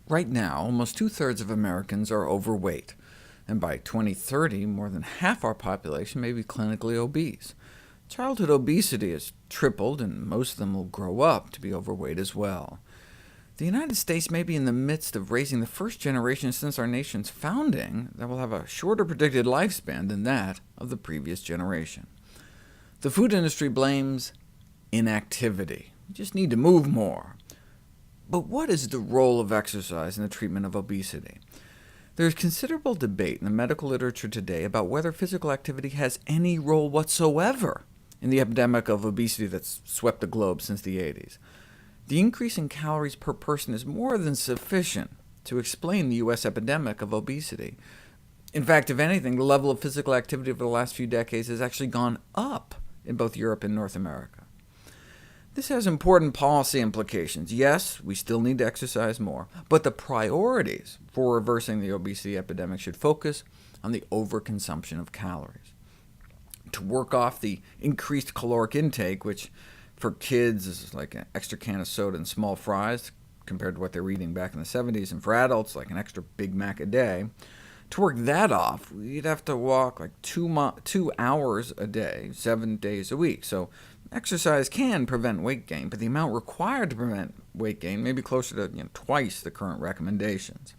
Right now, almost two-thirds of Americans are overweight, and by 2030, more than half our population may be clinically obese. Childhood obesity has tripled, and most of them will grow up to be overweight as well. The United States may be in the midst of raising the first generation since our nation's founding that will have a shorter predicted lifespan than that of the previous generation. The food industry blames inactivity. We just need to move more. But what is the role of exercise in the treatment of obesity? There is considerable debate in the medical literature today about whether physical activity has any role whatsoever in the epidemic of obesity that's swept the globe since the 80s. The increase in calories per person is more than sufficient to explain the U.S. epidemic of obesity. In fact, if anything, the level of physical activity over the last few decades has actually gone up in both Europe and North America. This has important policy implications. Yes, we still need to exercise more, but the priorities for reversing the obesity epidemic should focus on the overconsumption of calories. To work off the increased caloric intake, which for kids is like an extra can of soda and small fries, compared to what they were eating back in the 70s, and for adults, like an extra Big Mac a day, to work that off, we'd have to walk like 2 hours a day, 7 days a week. So exercise can prevent weight gain, but the amount required to prevent weight gain may be closer to twice the current recommendations.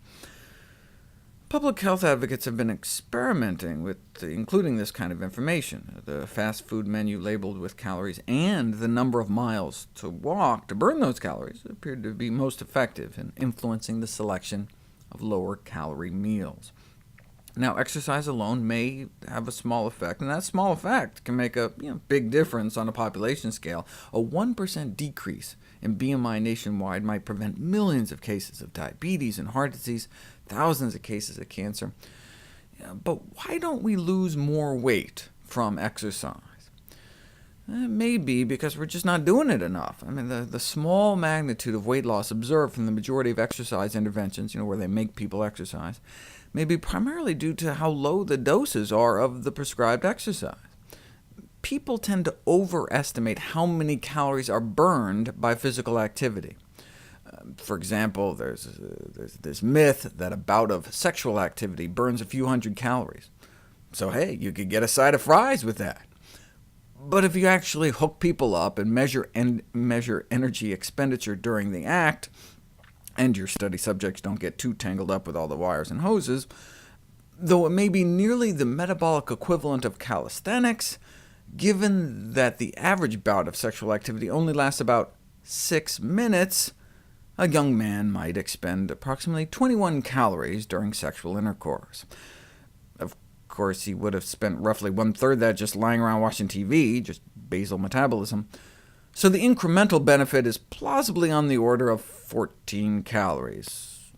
Public health advocates have been experimenting with including this kind of information. The fast food menu labeled with calories and the number of miles to walk to burn those calories appeared to be most effective in influencing the selection of lower-calorie meals. Now, exercise alone may have a small effect, and that small effect can make a big difference on a population scale. A 1% decrease in BMI nationwide might prevent millions of cases of diabetes and heart disease, thousands of cases of cancer. But why don't we lose more weight from exercise? It may be because we're just not doing it enough. I mean, the small magnitude of weight loss observed from the majority of exercise interventions, where they make people exercise, may be primarily due to how low the doses are of the prescribed exercise. People tend to overestimate how many calories are burned by physical activity. For example, there's this myth that a bout of sexual activity burns a few hundred calories. So hey, you could get a side of fries with that. But if you actually hook people up and measure energy expenditure during the act, and your study subjects don't get too tangled up with all the wires and hoses, though it may be nearly the metabolic equivalent of calisthenics, given that the average bout of sexual activity only lasts about 6 minutes, a young man might expend approximately 21 calories during sexual intercourse. Of course, he would have spent roughly one-third that just lying around watching TV, just basal metabolism. So the incremental benefit is plausibly on the order of 14 calories.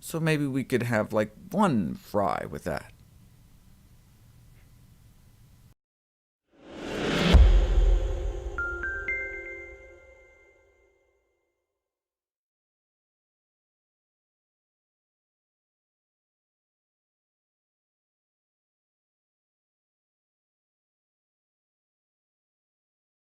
So maybe we could have like one fry with that.